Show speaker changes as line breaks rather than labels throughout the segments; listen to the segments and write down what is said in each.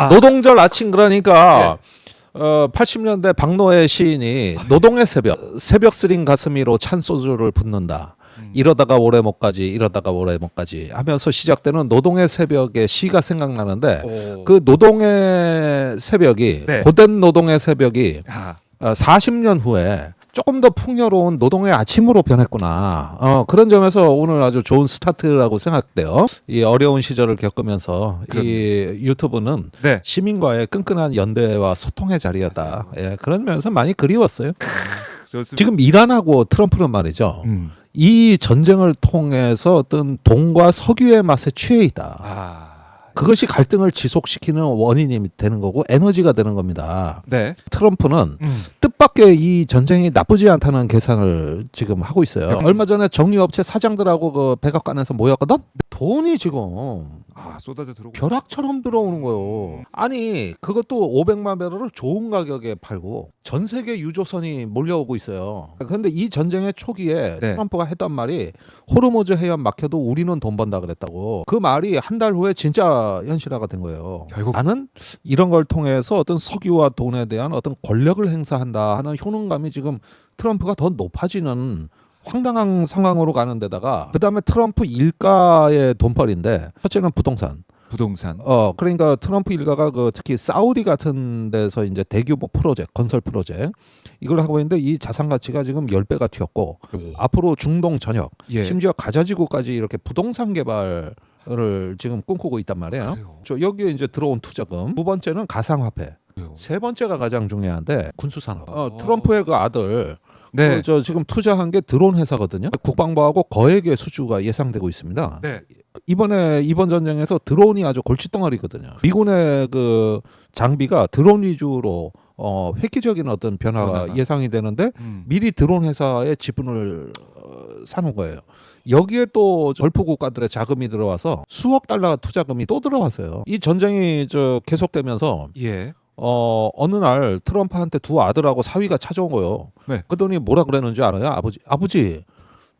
노동절 아침 그러니까 80년대 박노해 시인이 노동의 새벽 쓰린 가슴 위로 찬 소주를 붓는다. 이러다가 오래 못 가지 이러다가 오래 못 가지 하면서 시작되는 노동의 새벽의 시가 생각나는데 그 노동의 새벽이 고된 노동의 새벽이 40년 후에 조금 더 풍요로운 노동의 아침으로 변했구나. 그런 점에서 오늘 아주 좋은 스타트라고 생각돼요. 이 어려운 시절을 겪으면서 이 유튜브는 시민과의 끈끈한 연대와 소통의 자리였다. 예, 그런 면에서 많이 그리웠어요. 지금 이란하고 트럼프는 말이죠. 이 전쟁을 통해서 어떤 동과 석유의 맛에 취해 있다. 그것이 갈등을 지속시키는 원인이 되는 거고 에너지가 되는 겁니다. 트럼프는 뜻밖의 이 전쟁이 나쁘지 않다는 계산을 지금 하고 있어요. 얼마 전에 정유업체 사장들하고 그 백악관에서 모였거든? 돈이 지금
쏟아져 들어오고
벼락처럼 들어오는 거예요. 아니 그것도 500만 배럴을 좋은 가격에 팔고 전 세계 유조선이 몰려오고 있어요. 그런데 이 전쟁의 초기에 트럼프가 했던 말이 호르무즈 해협 막혀도 우리는 돈 번다 그랬다고. 그 말이 한 달 후에 진짜 현실화가 된 거예요. 결국 나는 이런 걸 통해서 어떤 석유와 돈에 대한 어떤 권력을 행사한다 하는 효능감이 지금 트럼프가 더 높아지는 황당한 상황으로 가는 데다가 그다음에 트럼프 일가의 돈벌인데 첫째는 부동산. 그러니까 트럼프 일가가 그 특히 사우디 같은 데서 이제 대규모 프로젝트, 건설 프로젝트 이걸 하고 있는데 이 자산 가치가 지금 10배가 튀었고 앞으로 중동 전역, 심지어 가자지구까지 이렇게 부동산 개발을 지금 꿈꾸고 있단 말이에요. 여기에 이제 들어온 투자금. 두 번째는 가상화폐. 세 번째가 가장 중요한데 군수산업. 트럼프의 그 아들 저 지금 투자한 게 드론 회사거든요. 국방부하고 거액의 수주가 예상되고 있습니다. 이번 전쟁에서 드론이 아주 골칫덩어리거든요. 미군의 그 장비가 드론 위주로 획기적인 어떤 변화가 예상이 되는데 미리 드론 회사의 지분을 사는 거예요. 여기에 또 걸프 국가들의 자금이 들어와서 수억 달러 투자금이 또 들어왔어요. 이 전쟁이 계속되면서 어느 날 트럼프한테 두 아들하고 사위가 찾아온 거예요. 그러더니 뭐라 그랬는지 알아요? 아버지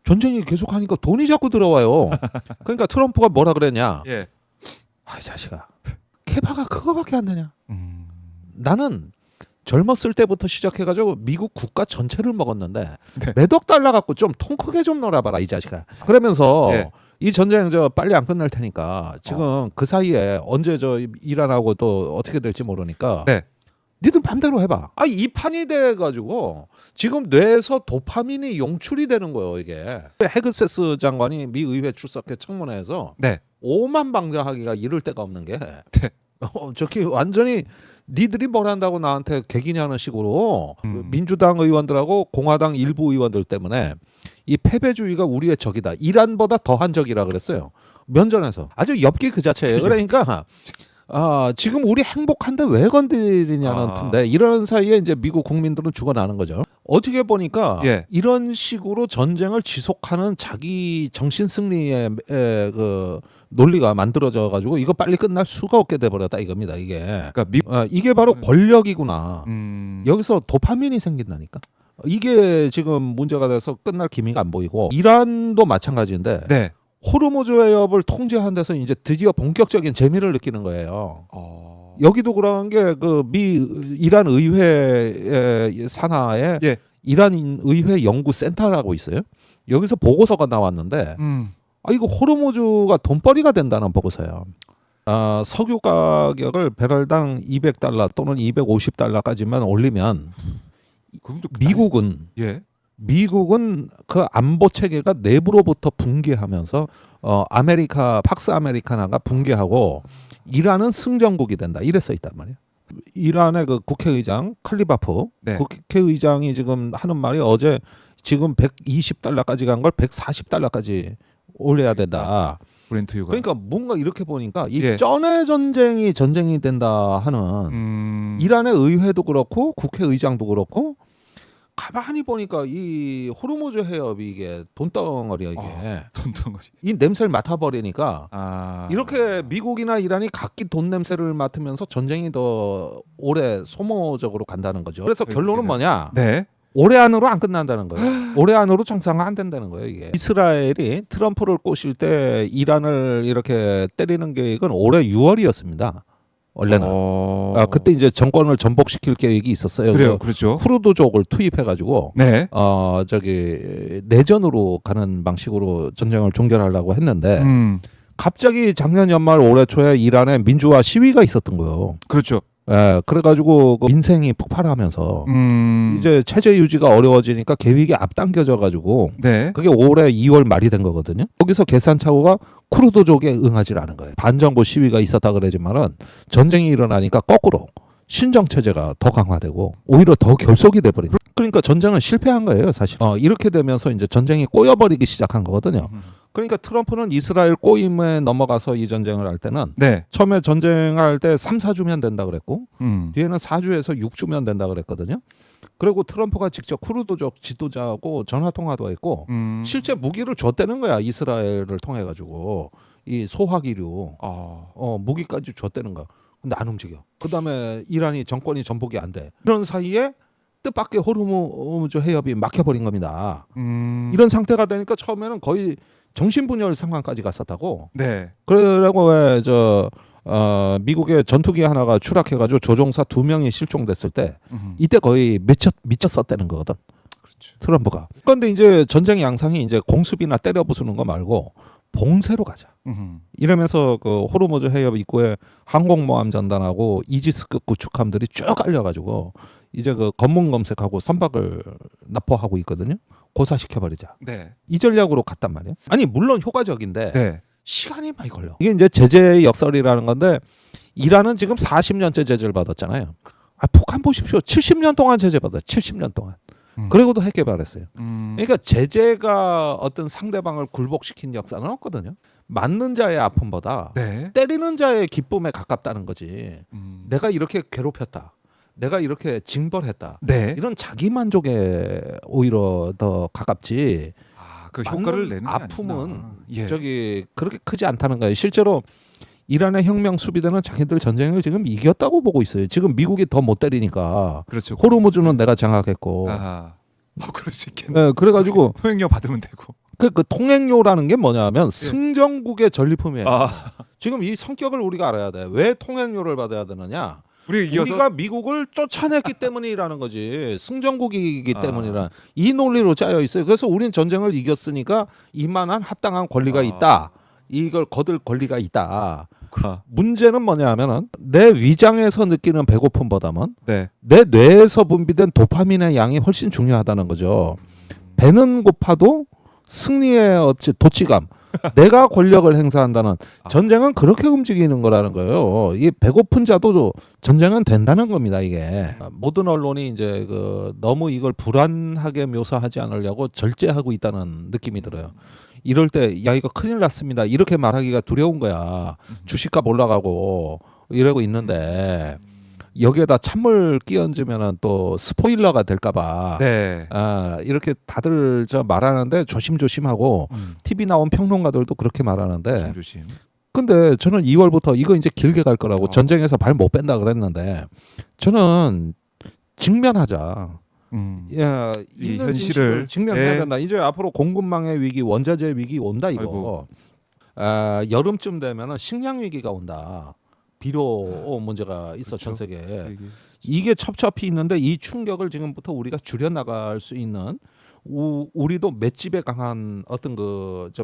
전쟁이 계속하니까 돈이 자꾸 들어와요. 그러니까 트럼프가 뭐라 그랬냐? 이 자식아 케바가 그거밖에 안 되냐? 나는 젊었을 때부터 시작해가지고 미국 국가 전체를 먹었는데 몇억 달러 갖고 좀 통 크게 좀 놀아봐라 이 자식아. 그러면서 이 전쟁 빨리 안 끝날 테니까 지금 그 사이에 언제 이란하고 또 어떻게 될지 모르니까 니들 맘대로 해봐. 이 판이 돼가지고 지금 뇌에서 도파민이 용출이 되는 거예요 이게. 헤그세스 장관이 미 의회 출석해 청문회에서 오만 방자하기가 이를 데가 없는 게 저기 완전히 니들이 뭘 한다고 나한테 개기냐는 식으로 민주당 의원들하고 공화당 일부 의원들 때문에 이 패배주의가 우리의 적이다. 이란보다 더한 적이라 그랬어요. 면전에서. 아주 엽기 그 자체예요. 그러니까 지금 우리 행복한데 왜 건드리냐는 튼데 이런 사이에 이제 미국 국민들은 죽어나는 거죠. 어떻게 보니까 이런 식으로 전쟁을 지속하는 자기 정신 승리의 그 논리가 만들어져 가지고 이거 빨리 끝날 수가 없게 돼 버렸다 이겁니다. 이게 이게 바로 권력이구나. 여기서 도파민이 생긴다니까. 이게 지금 문제가 돼서 끝날 기미가 안 보이고 이란도 마찬가지인데 호르무즈 해협을 통제한 데서 이제 드디어 본격적인 재미를 느끼는 거예요. 여기도 그런 게 그 이란 의회 산하에 이란 의회 연구 센터라고 있어요. 여기서 보고서가 나왔는데 이거 호르무즈가 돈벌이가 된다는 보고서예요. 석유 가격을 배럴당 200달러 또는 250달러까지만 올리면 미국은 그 안보 체계가 내부로부터 붕괴하면서 팍스 아메리카나가 붕괴하고 이란은 승전국이 된다. 이래 써 있단 말이에요. 이란의 그 국회의장 칼리바프 국회의장이 지금 하는 말이 어제 지금 120달러까지 간 걸 140달러까지 올려야 된다.
브렌트유가.
그러니까 뭔가 이렇게 보니까 이 쩐의 전쟁이 된다 하는 이란의 의회도 그렇고 국회의장도 그렇고 가만히 보니까 이 호르무즈 해협이 이게 돈덩어리야 이게.
돈덩어리.
이 냄새를 맡아버리니까 이렇게 미국이나 이란이 각기 돈 냄새를 맡으면서 전쟁이 더 오래 소모적으로 간다는 거죠. 그래서 결론은 뭐냐? 올해 안으로 안 끝난다는 거예요. 올해 안으로 정상화 안 된다는 거예요. 이게. 이스라엘이 트럼프를 꼬실 때 이란을 이렇게 때리는 계획은 올해 6월이었습니다. 원래는. 그때 이제 정권을 전복시킬 계획이 있었어요.
그래요, 그렇죠.
쿠르드족을 투입해가지고
네.
내전으로 가는 방식으로 전쟁을 종결하려고 했는데 갑자기 작년 연말 올해 초에 이란에 민주화 시위가 있었던 거예요.
그렇죠.
예, 그래가지고 그 민생이 폭발하면서 이제 체제 유지가 어려워지니까 계획이 앞당겨져 가지고
네.
그게 올해 2월 말이 된 거거든요. 거기서 계산착오가 쿠르드족에 응하지 않은 거예요. 반정부 시위가 있었다 그러지만은 전쟁이 일어나니까 거꾸로 신정 체제가 더 강화되고 오히려 더 결속이 돼버린. 그러니까 전쟁은 실패한 거예요, 사실. 이렇게 되면서 이제 전쟁이 꼬여버리기 시작한 거거든요. 그러니까 트럼프는 이스라엘 꼬임에 넘어가서 이 전쟁을 할 때는
네.
처음에 전쟁할 때 3, 4주면 된다 그랬고 뒤에는 4주에서 6주면 된다 그랬거든요. 그리고 트럼프가 직접 쿠르드족 지도자하고 전화 통화도 했고 실제 무기를 줬다는 거야. 이스라엘을 통해 가지고 이 소화기류 무기까지 줬다는 거야. 근데 안 움직여. 그다음에 이란이 정권이 전복이 안 돼. 이런 사이에 뜻밖의 호르무즈 해협이 막혀버린 겁니다. 이런 상태가 되니까 처음에는 거의 정신분열 상황까지 갔었다고.
네.
그러고 왜 미국의 전투기 하나가 추락해가지고 조종사 2명이 실종됐을 때 이때 거의 미쳤었다는 거거든.
그렇죠.
트럼프가. 그런데 이제 전쟁 양상이 이제 공습이나 때려 부수는 거 말고 봉쇄로 가자. 이러면서 그 호르무즈 해협 입구에 항공모함 전단하고 이지스급 구축함들이 쭉 깔려가지고 이제 그 검문 검색하고 선박을 납포하고 있거든요. 고사시켜버리자.
네.
이 전략으로 갔단 말이에요. 아니 물론 효과적인데
네.
시간이 많이 걸려. 이게 이제 제재의 역설이라는 건데 이란은 지금 40년째 제재를 받았잖아요. 북한 보십시오. 70년 동안 제재 받았어요. 70년 동안. 그리고도 핵 개발했어요. 그러니까 제재가 어떤 상대방을 굴복시킨 역사는 없거든요. 맞는 자의 아픔보다
네.
때리는 자의 기쁨에 가깝다는 거지. 내가 이렇게 괴롭혔다. 내가 이렇게 징벌했다.
네.
이런 자기 만족에 오히려 더 가깝지.
그 효과를 내는
아픔은 저기 그렇게 크지 않다는 거예요. 실제로 이란의 혁명 수비대는 자기들 전쟁을 지금 이겼다고 보고 있어요. 지금 미국이 더 못 때리니까.
그렇죠.
호르무즈는 내가 장악했고.
그럴 수 있겠네.
네, 그래가지고
통행료 받으면 되고.
그 통행료라는 게 뭐냐면 승전국의 전리품이에요. 지금 이 성격을 우리가 알아야 돼. 왜 통행료를 받아야 되느냐? 우리가 미국을 쫓아냈기 때문이라는 거지. 승전국이기 때문이라. 이 논리로 짜여 있어요. 그래서 우린 전쟁을 이겼으니까 이만한 합당한 권리가 있다. 이걸 거둘 권리가 있다. 문제는 뭐냐면은 내 위장에서 느끼는 배고픔보다는 내 뇌에서 분비된 도파민의 양이 훨씬 중요하다는 거죠. 배는 고파도 승리의 도취감. 내가 권력을 행사한다는 전쟁은 그렇게 움직이는 거라는 거예요. 이 배고픈 자도 전쟁은 된다는 겁니다. 이게 모든 언론이 이제 너무 이걸 불안하게 묘사하지 않으려고 절제하고 있다는 느낌이 들어요. 이럴 때 야 이거 큰일 났습니다. 이렇게 말하기가 두려운 거야. 주식값 올라가고 이러고 있는데 여기에다 찬물 끼얹으면 또 스포일러가 될까봐 이렇게 다들 말하는데 조심조심하고 TV 나온 평론가들도 그렇게 말하는데 근데 저는 2월부터 이거 이제 길게 갈 거라고 전쟁에서 발 못 뺀다 그랬는데 저는 직면하자.
이 현실을
직면해야 된다. 이제 앞으로 공급망의 위기, 원자재 위기 온다 이거. 여름쯤 되면은 식량 위기가 온다. 비료 문제가 있어. 그렇죠. 전 세계에. 이게 첩첩히 있는데 이 충격을 지금부터 우리가 줄여나갈 수 있는 우리도 맷집에 강한 어떤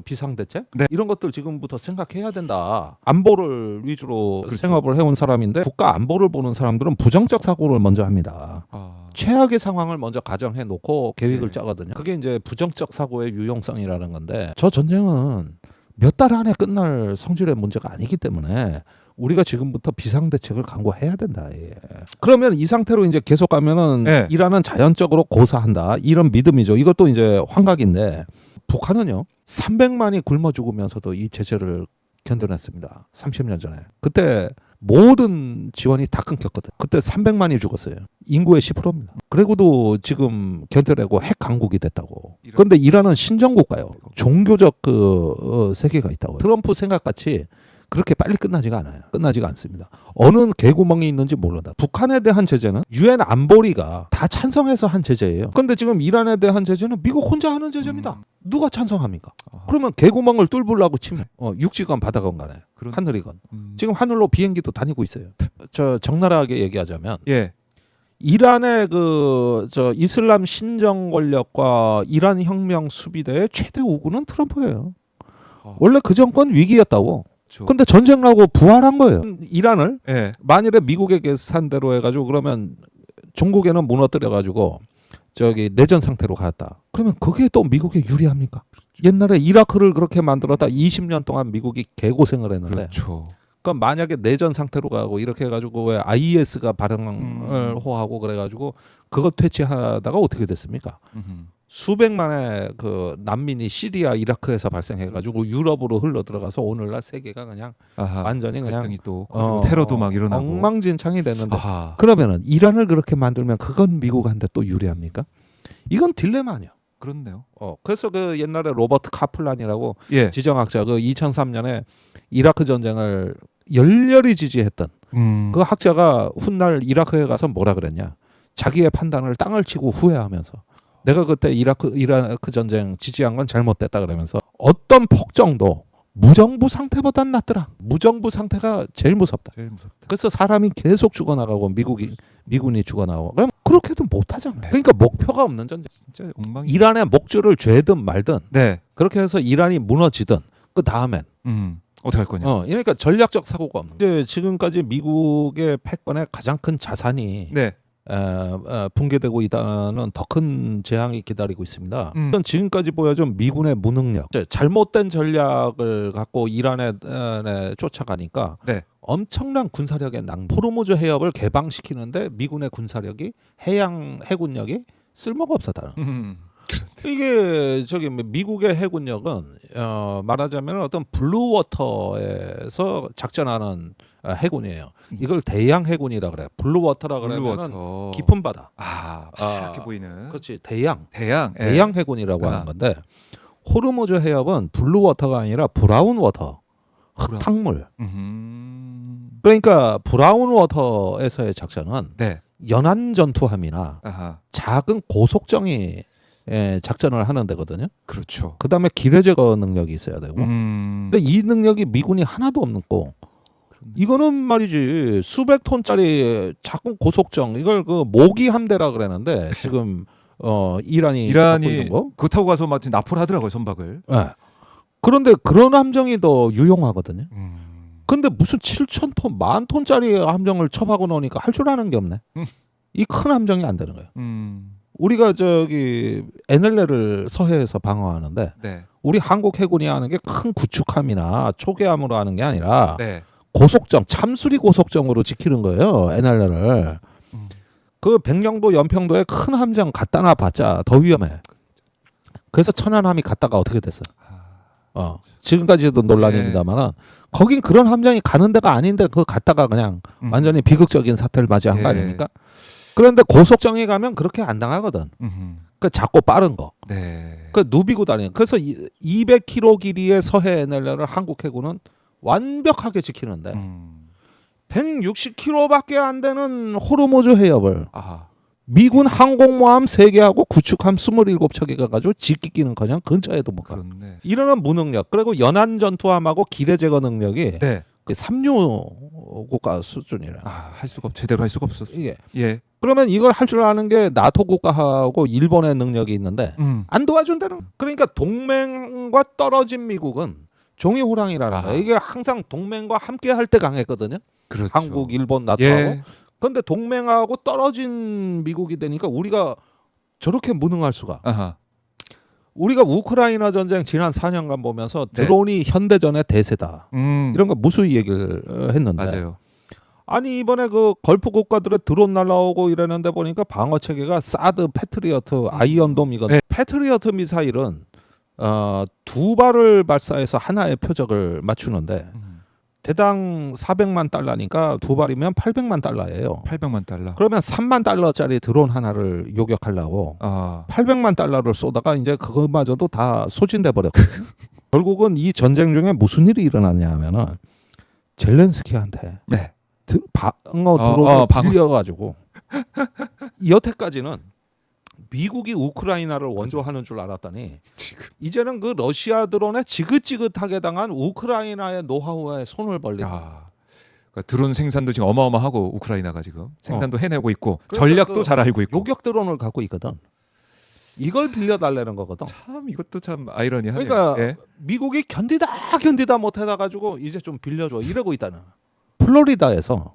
비상대책 이런 것들 지금부터 생각해야 된다. 안보를 위주로 생업을 해온 사람인데 국가 안보를 보는 사람들은 부정적 사고를 먼저 합니다. 최악의 상황을 먼저 가정해 놓고 계획을 짜거든요. 그게 이제 부정적 사고의 유용성이라는 건데 저 전쟁은 몇 달 안에 끝날 성질의 문제가 아니기 때문에 우리가 지금부터 비상대책을 강구해야 된다. 그러면 이 상태로 이제 계속 가면은 이란은 자연적으로 고사한다. 이런 믿음이죠. 이것도 이제 환각인데 북한은요 300만이 굶어 죽으면서도 이 제재를 견뎌냈습니다. 30년 전에. 그때 모든 지원이 다 끊겼거든. 그때 300만이 죽었어요. 인구의 10%입니다. 그리고도 지금 견뎌내고 핵 강국이 됐다고. 그런데 이란은 신정국가요. 종교적 세계가 있다고. 트럼프 생각같이 그렇게 빨리 끝나지가 않아요. 끝나지가 않습니다. 어느 개구멍이 있는지 모른다. 북한에 대한 제재는 유엔 안보리가 다 찬성해서 한 제재예요. 그런데 지금 이란에 대한 제재는 미국 혼자 하는 제재입니다. 누가 찬성합니까?
아하.
그러면 개구멍을 뚫으려고 치면 육지건 바다건 간에
그런
하늘이건 지금 하늘로 비행기도 다니고 있어요. 저 적나라하게 얘기하자면
예.
이란의 저 이슬람 신정 권력과 이란 혁명 수비대의 최대 우군은 트럼프예요. 원래 그 정권 위기였다고.
그렇죠.
근데 전쟁 나고 부활한 거예요. 이란을
예.
만일에 미국의 계산대로 해가지고 그러면 종국에는 무너뜨려가지고 저기 내전 상태로 갔다. 그러면 그게 또 미국에 유리합니까? 옛날에 이라크를 그렇게 만들었다 20년 동안 미국이 개고생을 했는데
그렇죠.
그럼 만약에 내전 상태로 가고 이렇게 해가지고 왜 IS가 발흥을 호하고 그래가지고 그것 퇴치하다가 어떻게 됐습니까? 수백만의 그 난민이 시리아, 이라크에서 발생해가지고 유럽으로 흘러 들어가서 오늘날 세계가 그냥
아하.
완전히 그냥
갈등이 또 커지고 테러도 막 일어나고
엉망진창이 됐는데
아하.
그러면은 이란을 그렇게 만들면 그건 미국한테 또 유리합니까? 이건 딜레마 아니야.
그렇네요.
그래서 그 옛날에 로버트 카플란이라고
예.
지정학자 그 2003년에 이라크 전쟁을 열렬히 지지했던 그 학자가 훗날 이라크에 가서 뭐라 그랬냐? 자기의 판단을 땅을 치고 후회하면서 내가 그때 이라크 전쟁 지지한 건 잘못됐다 그러면서 어떤 폭정도 무정부 상태보단 낫더라. 무정부 상태가 제일 무섭다.
제일 무섭다.
그래서 사람이 계속 죽어나가고 미군이 죽어나가고 그럼 그렇게도 못하잖아요. 그러니까 목표가 없는 전쟁.
진짜 엉망이.
이란의 목줄을 죄든 말든
네.
그렇게 해서 이란이 무너지든 그 다음엔
어떻게 할 거냐?
그러니까 전략적 사고가 없는 거예요. 지금까지 미국의 패권의 가장 큰 자산이
네.
붕괴되고 있다는 더 큰 재앙이 기다리고 있습니다. 지금까지 보여준 미군의 무능력, 잘못된 전략을 갖고 이란에 쫓아가니까
네.
엄청난 군사력의 낭비. 호르무즈 해협을 개방시키는데 미군의 군사력이 해군력이 쓸모가 없었다. 이게 저기 미국의 해군력은 말하자면 어떤 블루워터에서 작전하는 해군이에요. 이걸 대양 해군이라 그래. 블루워터라 그러면은 깊은 바다.
이렇게 보이는.
그렇지. 대양
예.
해군이라고 하는 건데 호르무즈 해협은 블루워터가 아니라 브라운워터. 흙탕물. 그러니까 브라운워터에서의 작전은
네.
연안 전투함이나
아하.
작은 고속정이 작전을 하는 데거든요.
그렇죠.
그다음에 기뢰 제거 능력이 있어야 되고. 근데 이 능력이 미군이 하나도 없고 이거는 말이지 수백 톤짜리 작은 고속정 이걸 그 모기 함대라 그러는데 지금 이란이 갖고 있는 거.
그거 타고 가서 마치 납포를 하더라고요, 선박을.
네. 그런데 그런 함정이 더 유용하거든요. 근데 무슨 7,000톤, 10,000톤짜리 함정을 쳐박아 놓으니까 할 줄 아는 게 없네. 이 큰 함정이 안 되는 거예요. 우리가 저기 NLL을 서해에서 방어하는데
네.
우리 한국 해군이 하는 게 큰 구축함이나 초계함으로 하는 게 아니라
네.
고속정, 참수리 고속정으로 지키는 거예요. NLL을. 그 백령도 연평도에 큰 함정 갖다 놔봤자 더 위험해. 그래서 천안함이 갔다가 어떻게 됐어? 지금까지도 논란입니다만은 거긴 그런 함정이 가는 데가 아닌데 그거 갔다가 그냥 완전히 비극적인 사태를 맞이한 거 아닙니까? 그런데 고속정에 가면 그렇게 안 당하거든. 그 작고 빠른 거.
네.
그 누비고 다니는. 그래서 200km 길이의 서해 NLL을 한국 해군은 완벽하게 지키는데 160km밖에 안 되는 호르무즈 해협을 미군 항공모함 3개하고 구축함 27척이 가지고 지키기는커녕 근처에도 못 가.
그렇네.
이러는 무능력. 그리고 연안 전투함하고 기뢰 제거 능력이
네.
그 삼류 국가 수준이라.
할 수가 제대로 할 수가 없었어.
이게.
예.
그러면 이걸 할 줄 아는 게 나토 국가하고 일본의 능력이 있는데 안 도와준다는. 그러니까 동맹과 떨어진 미국은 종이 호랑이라는 거예요. 이게 항상 동맹과 함께 할 때 강했거든요.
그렇죠.
한국, 일본, 나토하고.
예.
근데 동맹하고 떨어진 미국이 되니까 우리가 저렇게 무능할 수가.
아하.
우리가 우크라이나 전쟁 지난 4년간 보면서 드론이 현대전의 대세다. 이런 거 무수히 얘기를 했는데.
맞아요.
아니 이번에 그 걸프 국가들의 드론 날라오고 이러는데 보니까 방어 체계가 사드, 패트리어트, 아이언돔 이건. 패트리어트 미사일은 2발을 발사해서 하나의 표적을 맞추는데 대당 400만 달러니까 2발이면 800만 달러예요.
800만 달러.
그러면 3만 달러짜리 드론 하나를 요격하려고 800만 달러를 쏘다가 이제 그것마저도 다 소진돼 버렸거든요. 결국은 이 전쟁 중에 무슨 일이 일어났냐 하면은 젤렌스키한테 방어 드론을 빌려가지고 여태까지는 미국이 우크라이나를 원조하는 줄 알았더니
지금
이제는 그 러시아 드론에 지긋지긋하게 당한 우크라이나의 노하우에 손을 벌리고
그러니까 드론 생산도 지금 어마어마하고 우크라이나가 지금 생산도 해내고 있고
그러니까
전략도
그
잘 알고 있고
요격 드론을 갖고 있거든. 이걸 빌려달라는 거거든.
참 이것도 참 아이러니하네요.
그러니까
예.
미국이 견디다 못하다 가지고 이제 좀 빌려줘 이러고 있다는. 플로리다에서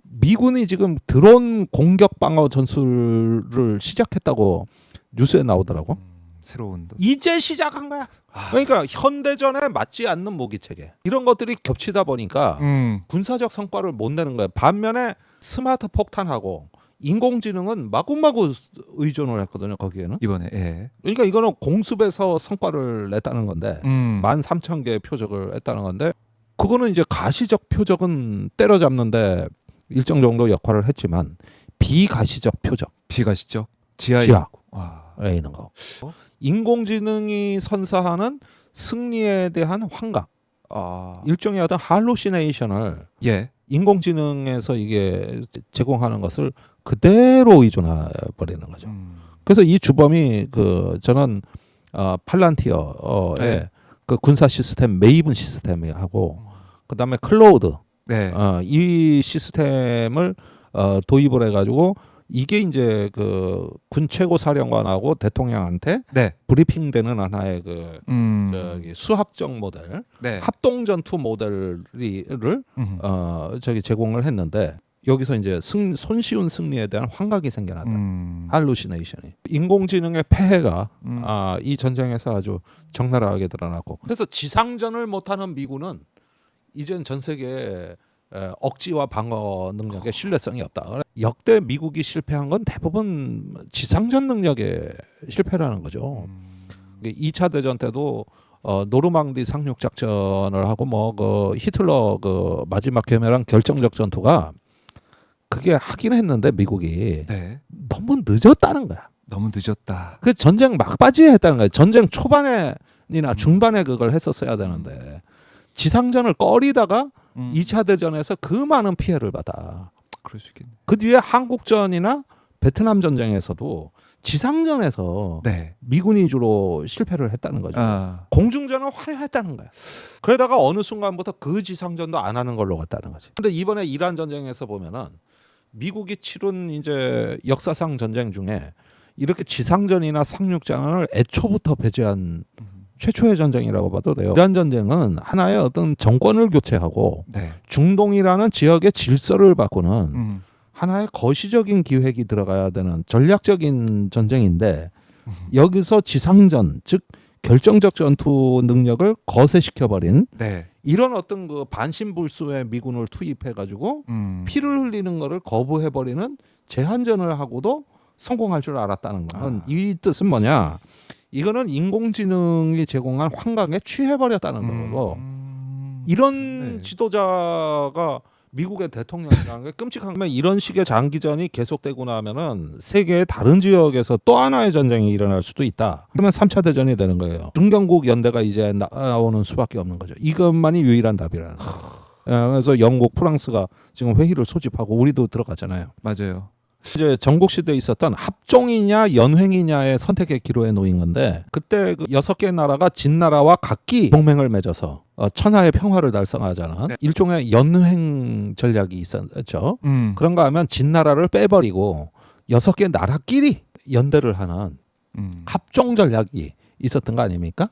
미군이 지금 드론 공격 방어 전술을 시작했다고 뉴스에 나오더라고.
새로운
이제 시작한 거야. 그러니까 현대전에 맞지 않는 무기 체계 이런 것들이 겹치다 보니까 군사적 성과를 못 내는 거야. 반면에 스마트 폭탄하고 인공지능은 마구마구 의존을 했거든요. 거기에는.
이번에 예.
그러니까 이거는 공습에서 성과를 냈다는 건데 13,000개의 표적을 했다는 건데 그거는 이제 가시적 표적은 때려잡는데 일정 정도 역할을 했지만 비가시적 표적
비가시죠. 지하에
지하에 있는 거. 인공지능이 선사하는 승리에 대한 환각 일종의 어떤 할루시네이션을
예.
인공지능에서 이게 제공하는 것을 그대로 의존해 버리는 거죠. 그래서 이 주범이 그 저는 팔란티어의
네.
그 군사 시스템 메이븐 시스템하고 그다음에 클로우드
네.
이 시스템을 도입을 해가지고 이게 이제 그 군 최고 사령관하고 대통령한테
네.
브리핑되는 하나의 그 저기 수학적 모델,
네.
합동 전투 모델을 저기 제공을 했는데 여기서 이제 손쉬운 승리에 대한 환각이 생겨났다. 할루시네이션이. 인공지능의 폐해가 이 전쟁에서 아주 적나라하게 드러났고. 그래서 지상전을 못하는 미군은 이젠 전 세계에 억지와 방어 능력에 신뢰성이 없다. 역대 미국이 실패한 건 대부분 지상전 능력의 실패라는 거죠. 2차 대전 때도 노르망디 상륙 작전을 하고 뭐 그 히틀러 그 마지막 괴멸한 결정적 전투가 그게 하긴 했는데 미국이
네.
너무 늦었다는 거야.
너무 늦었다.
그 전쟁 막바지에 했다는 거야. 전쟁 초반에나 중반에 그걸 했었어야 되는데 지상전을 꺼리다가 2차 대전에서 그 많은 피해를 받아.
그럴 수 있겠네.
그 뒤에 한국전이나 베트남 전쟁에서도 지상전에서
네.
미군이 주로 실패를 했다는 거죠. 공중전은 화려했다는 거야. 그러다가 어느 순간부터 그 지상전도 안 하는 걸로 갔다는 거지. 근데 이번에 이란 전쟁에서 보면은 미국이 치른 이제 역사상 전쟁 중에 이렇게 지상전이나 상륙전을 애초부터 배제한 최초의 전쟁이라고 봐도 돼요. 이란 전쟁은 하나의 어떤 정권을 교체하고
네.
중동이라는 지역의 질서를 바꾸는 하나의 거시적인 기획이 들어가야 되는 전략적인 전쟁인데 여기서 지상전, 즉 결정적 전투 능력을 거세시켜버린
네.
이런 어떤 그 반신불수의 미군을 투입해가지고 피를 흘리는 거를 거부해버리는 제한전을 하고도 성공할 줄 알았다는 건 이 뜻은 뭐냐? 이거는 인공지능이 제공한 환각에 취해버렸다는 거고 이런
네.
지도자가 미국의 대통령이라는 게 끔찍한 거면 이런 식의 장기전이 계속되고 나면은 세계의 다른 지역에서 또 하나의 전쟁이 일어날 수도 있다. 그러면 3차 대전이 되는 거예요. 중견국 연대가 이제 나오는 수밖에 없는 거죠. 이것만이 유일한 답이라는 거예요. 그래서 영국, 프랑스가 지금 회의를 소집하고 우리도 들어가잖아요.
맞아요.
이제 전국 시대에 있었던 합종이냐 연횡이냐의 선택의 기로에 놓인 건데 그때 그 6개 나라가 진나라와 각기 동맹을 맺어서 천하의 평화를 달성하자는
네.
일종의 연횡 전략이 있었죠. 그런가 하면 진나라를 빼버리고 6개 나라끼리 연대를 하는 합종 전략이 있었던 거 아닙니까?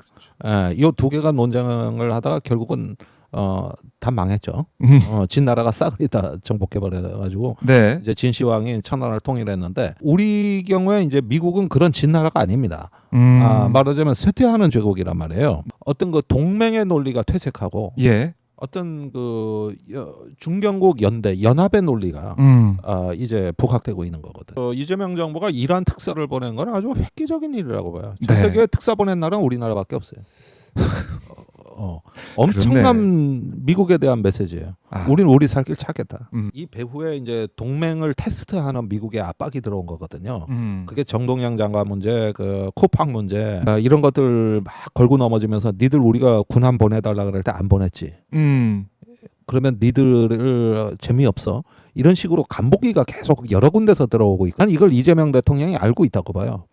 이 두 개가 논쟁을 하다가 결국은 다 망했죠. 진나라가 싸그리 다 정복해버려가지고
네.
이제 진시황이 천하를 통일했는데 우리 경우에 이제 미국은 그런 진나라가 아닙니다. 말하자면 쇠퇴하는 제국이란 말이에요. 어떤 그 동맹의 논리가 퇴색하고
예.
어떤 그 중견국 연대 연합의 논리가 이제 부각되고 있는 거거든. 이재명 정부가 이란 특사를 보낸 건 아주 획기적인 일이라고 봐요. 전
네.
세계에 특사 보낸 나라는 우리나라밖에 없어요. 엄청난 미국에 대한 메시지예요. 우리는 우리 살 길 찾겠다. 이 배후에 이제 동맹을 테스트하는 미국의 압박이 들어온 거거든요. 그게 정동영 장관 문제, 그 쿠팡 문제 이런 것들 막 걸고 넘어지면서 니들 우리가 군함 보내달라 그럴 때 안 보냈지. 그러면 니들 재미없어. 이런 식으로 간보기가 계속 여러 군데서 들어오고 있고 난 이걸 이재명 대통령이 알고 있다고 봐요.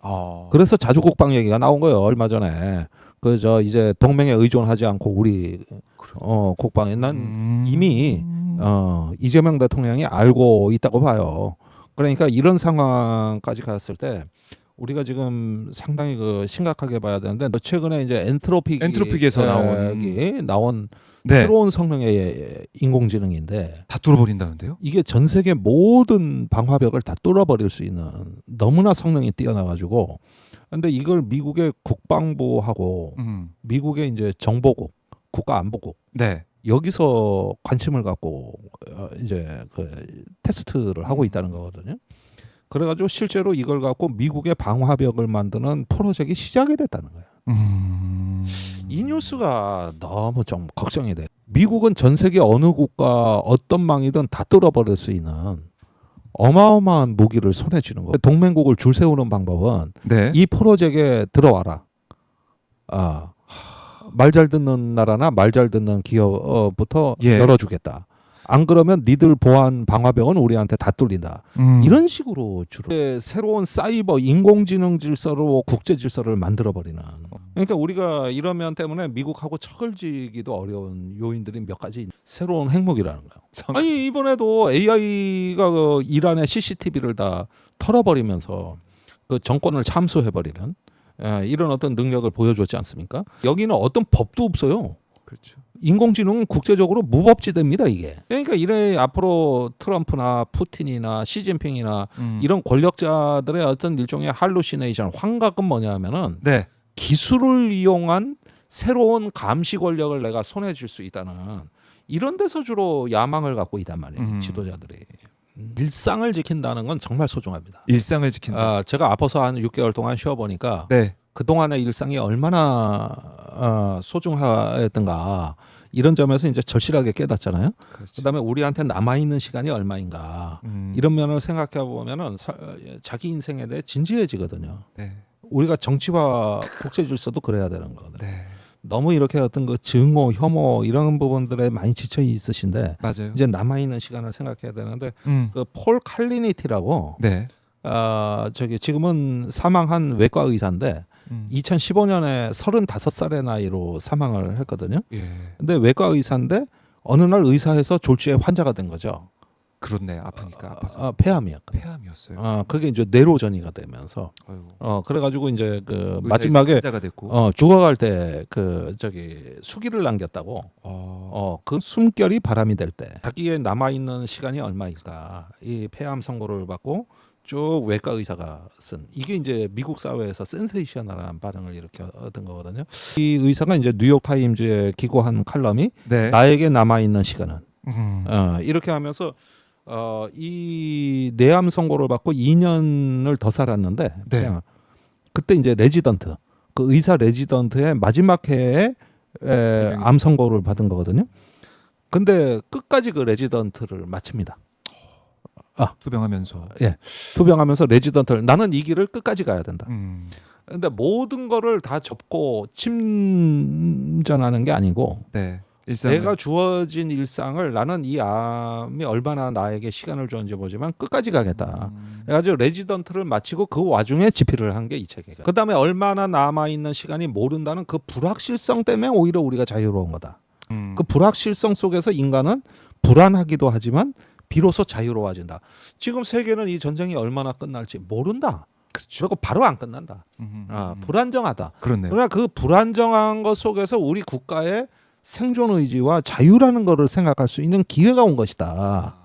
그래서 자주국방 얘기가 나온 거예요. 얼마 전에 그저 이제 동맹에 의존하지 않고 우리 국방에 난 이미 이재명 대통령이 알고 있다고 봐요. 그러니까 이런 상황까지 갔을 때 우리가 지금 상당히 그 심각하게 봐야 되는데 최근에 이제
엔트로픽에서
나온
네.
새로운 성능의 인공지능인데
다 뚫어버린다는데요?
이게 전 세계 모든 방화벽을 다 뚫어버릴 수 있는 너무나 성능이 뛰어나가지고 근데 이걸 미국의 국방부하고 미국의 이제 정보국 국가안보국
네.
여기서 관심을 갖고 이제 그 테스트를 하고 있다는 거거든요. 그래가지고 실제로 이걸 갖고 미국의 방화벽을 만드는 프로젝트가 시작이 됐다는 거예요. 이 뉴스가 너무 좀 걱정이 돼. 미국은 전 세계 어느 국가 어떤 망이든 다 뚫어버릴 수 있는 어마어마한 무기를 손에 쥐는 거예요. 동맹국을 줄 세우는 방법은
네.
이 프로젝트에 들어와라. 말 잘 듣는 나라나 말 잘 듣는 기업부터
예.
열어주겠다. 안 그러면 니들 보안 방화벽은 우리한테 다 뚫린다. 이런 식으로 주로 새로운 사이버 인공지능 질서로 국제 질서를 만들어 버리는. 그러니까 우리가 이러면 때문에 미국하고 척을지기도 어려운 요인들이 몇 가지 새로운 핵무기라는 거예요. 아니 이번에도 AI가 그 이란의 CCTV를 다 털어버리면서 그 정권을 참수해 버리는 이런 어떤 능력을 보여줬지 않습니까? 여기는 어떤 법도 없어요.
그렇죠.
인공지능은 국제적으로 무법지대입니다 이게. 그러니까 이래 앞으로 트럼프나 푸틴이나 시진핑이나 이런 권력자들의 어떤 일종의 할루시네이션 환각은 뭐냐면은
네.
기술을 이용한 새로운 감시 권력을 내가 손에 쥘 수 있다는 이런 데서 주로 야망을 갖고 있단 말이에요. 지도자들이. 일상을 지킨다는 건 정말 소중합니다.
일상을 지킨다.
제가 아파서 한 6개월 동안 쉬어보니까
네.
그동안의 일상이 얼마나 소중했던가 이런 점에서 이제 절실하게 깨닫잖아요.
그렇죠.
그다음에 우리한테 남아있는 시간이 얼마인가 이런 면을 생각해 보면은 자기 인생에 대해 진지해지거든요.
네.
우리가 정치와 국제 질서도 그래야 되는 거거든요.
네.
너무 이렇게 어떤 그 증오, 혐오 이런 부분들에 많이 지쳐 있으신데
맞아요.
이제 남아있는 시간을 생각해야 되는데 그 폴 칼리니티라고
네.
저기 지금은 사망한 외과 의사인데 2015년에 35살의 나이로 사망을 했거든요.
예.
근데 외과 의사인데 어느 날 의사에서 졸지에 환자가 된 거죠.
그렇네. 아프니까 아파서.
폐암이었거든요.
폐암이었어요.
그게 이제 뇌로 전이가 되면서
아이고.
그래가지고 이제 그 마지막에
자가 됐고.
죽어갈 때 그 저기 수기를 남겼다고. 그 숨결이 바람이 될 때 자기의 남아 있는 시간이 얼마일까? 이 폐암 선고를 받고 쭉 외과 의사가 쓴 이게 이제 미국 사회에서 센세이셔널한 반응을 일으켰던 거거든요. 이 의사가 이제 뉴욕 타임즈에 기고한 칼럼이
네.
나에게 남아 있는 시간은 이렇게 하면서 이 뇌암 선고를 받고 2년을 더 살았는데
네.
그때 이제 레지던트 그 의사 레지던트의 마지막 해에 암 선고를 받은 거거든요. 근데 끝까지 그 레지던트를 마칩니다.
투병하면서.
예, 투병하면서 레지던트를 나는 이 길을 끝까지 가야 된다. 근데 모든 거를 다 접고 침전하는 게 아니고
네. 일상을.
내가 주어진 일상을 나는 이 암이 얼마나 나에게 시간을 줬는지 보지만 끝까지 가겠다. 그래가지고 레지던트를 마치고 그 와중에 집필을 한 게 이 책이에요. 그 다음에 얼마나 남아있는 시간이 모른다는 그 불확실성 때문에 오히려 우리가 자유로운 거다. 그 불확실성 속에서 인간은 불안하기도 하지만 비로소 자유로워진다. 지금 세계는 이 전쟁이 얼마나 끝날지 모른다. 그렇죠. 그리고 바로 안 끝난다. 불안정하다.
그렇네요.
그러나 그 불안정한 것 속에서 우리 국가의 생존 의지와 자유라는 것을 생각할 수 있는 기회가 온 것이다.